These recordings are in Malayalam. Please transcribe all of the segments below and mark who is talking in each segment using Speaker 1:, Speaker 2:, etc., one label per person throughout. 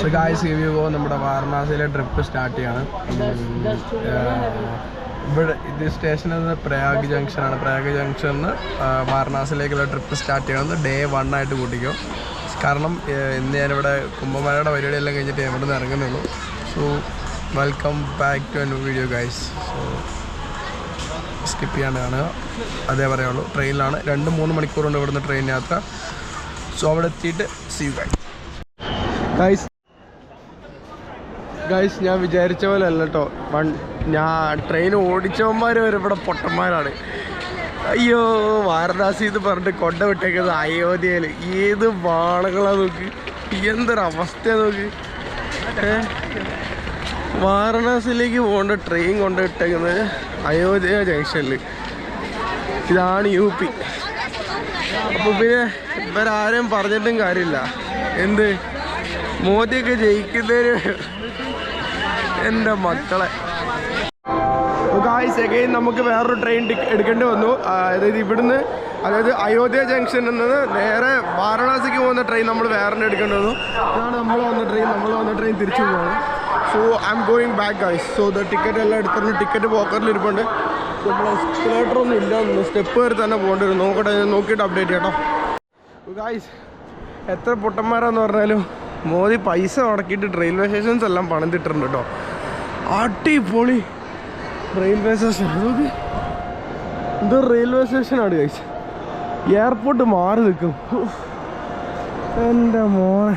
Speaker 1: So guys, here we go. നമ്മുടെ വാരണാസിയിലെ ട്രിപ്പ് സ്റ്റാർട്ട് ചെയ്യാണ്. ഇവിടെ ഇത് സ്റ്റേഷൻ പ്രയാഗ് ജംഗ്ഷനാണ്. പ്രയാഗ് ജംഗ്ഷനിൽ നിന്ന് വാരണാസിയിലേക്കുള്ള ട്രിപ്പ് സ്റ്റാർട്ട് ചെയ്യണമെന്ന് ഡേ 1 ആയിട്ട് കൂട്ടിക്കോ. കാരണം ഇന്ന് ഞാനിവിടെ കുംഭമേളയുടെ പരിപാടിയെല്ലാം കഴിഞ്ഞിട്ട് ഇവിടെ നിന്ന് ഇറങ്ങുന്നുള്ളൂ. So welcome back to a new video guys. So skip ചെയ്യാണ്ട് കാണുക, അതേ പറയുള്ളൂ. ട്രെയിനിലാണ് 2-3 മണിക്കൂറുണ്ട് ഇവിടുന്ന് ട്രെയിൻ യാത്ര. സോ അവിടെ എത്തിയിട്ട് സീ യു ഗൈസ്. ഞാൻ വിചാരിച്ച പോലെ അല്ല കേട്ടോ. ഞാൻ ട്രെയിൻ ഓടിച്ചവന്മാർ വരെ ഇവിടെ പൊട്ടന്മാരാണ്. അയ്യോ, വാരണാസി എന്ന് പറഞ്ഞിട്ട് കൊണ്ട വിട്ടേക്കുന്നത് അയോധ്യയിൽ. ഏത് വാളകളാണ് നോക്ക്, എന്തൊരവസ്ഥയാണ് നോക്ക്. വാരണാസിയിലേക്ക് പോകേണ്ട ട്രെയിൻ കൊണ്ടുവിട്ടേക്കുന്നത് അയോധ്യ ജംഗ്ഷനിൽ. ഇതാണ് UP. അപ്പോൾ പിന്നെ ഇവരാരും പറഞ്ഞിട്ടും കാര്യമില്ല. എന്ത് മോദിയൊക്കെ ജയിക്കുന്നതിന് എൻ്റെ മക്കളെ. ഗായ്സ്, അഗൈൻ നമുക്ക് വേറൊരു ട്രെയിൻ എടുക്കേണ്ടി വന്നു. അതായത് ഇവിടുന്ന്, അതായത് അയോധ്യ ജംഗ്ഷനിൽ നിന്ന് നേരെ വാരണാസിക്ക് പോകുന്ന ട്രെയിൻ നമ്മൾ വേറെ എടുക്കേണ്ടി വന്നു. അതാണ് നമ്മൾ വന്ന ട്രെയിൻ തിരിച്ചു പോവാണ്. So I am going back guys. So ticket എല്ലാം എടുത്തിട്ടുണ്ട്. ടിക്കറ്റ് പോക്കറിൽ ഇരിപ്പുണ്ട്. നമ്മൾ എസ്കലേറ്ററൊന്നും ഇല്ല, സ്റ്റെപ്പ് വരെ തന്നെ പോകേണ്ടി വരും. നോക്കിയിട്ട് അപ്ഡേറ്റ് ചെയ്യാം കേട്ടോ. ഗായ്സ്, എത്ര പൊട്ടന്മാരാന്ന് പറഞ്ഞാലും മോദി പൈസ മുടക്കിയിട്ട് റെയിൽവേ സ്റ്റേഷൻസ് എല്ലാം പണിതിട്ടുണ്ട് കേട്ടോ. അടിപൊളി റെയിൽവേ സ്റ്റേഷൻ. അതൊക്കെ ഇത് റെയിൽവേ സ്റ്റേഷനാണ് ഗൈസ്. എയർപോർട്ട് മാറി നിൽക്കും. എൻ്റെ മോനെ,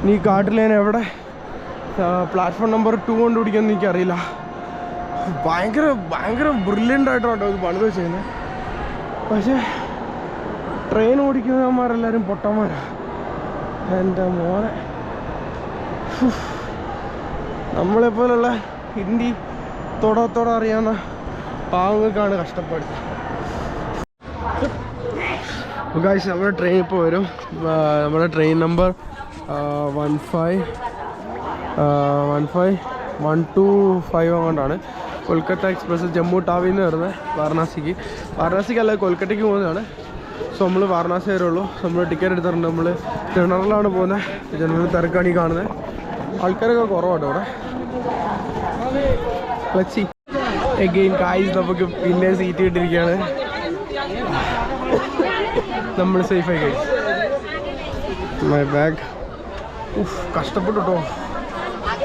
Speaker 1: നീ കാട്ടിൽ ഞാൻ എവിടെ പ്ലാറ്റ്ഫോം നമ്പർ 2 കൊണ്ടുപിടിക്കാമെന്ന് എനിക്കറിയില്ല. ഭയങ്കര ബ്രില്യൻ്റ് ആയിട്ടാണ് കേട്ടോ ഇത് പണിത് ചെയ്യുന്നത്. പക്ഷേ ട്രെയിൻ ഓടിക്കുന്നവന്മാരെല്ലാവരും പൊട്ടന്മാരാണ്. എൻ്റെ മോനെ, നമ്മളെപ്പോലുള്ള ഹിന്ദി തൊട അറിയാവുന്ന പാവങ്ങൾക്കാണ് കഷ്ടപ്പാട്. ഗായ്സ്, നമ്മുടെ ട്രെയിൻ ഇപ്പോൾ വരും. നമ്മുടെ ട്രെയിൻ നമ്പർ 15125 അങ്ങോട്ടാണ്. കൊൽക്കത്ത എക്സ്പ്രസ് ജമ്മു ടാവിൽ നിന്ന് വരുന്നത് വാരണാസിക്കല്ല, കൊൽക്കത്തയ്ക്ക് പോകുന്നതാണ്. സോ നമ്മൾ വാരണാസി വരുള്ളൂ. നമ്മൾ ടിക്കറ്റ് എടുത്തിട്ടുണ്ട്. നമ്മൾ ജനറലാണ് പോകുന്നത്. ജനറൽ തിരക്കാണ് ഈ കാണുന്നത്. ആൾക്കാരൊക്കെ കുറവാട്ടോ ഇവിടെ. ലച്ചി എഗെയിൻ ഗായ്സ്, നമുക്ക് പിന്നെ സീറ്റ് കിട്ടിയിരിക്കുകയാണ്. നമ്മൾ സേഫായി ഗൈസ്. മൈ ബാഗ് കഷ്ടപ്പെട്ടു കേട്ടോ.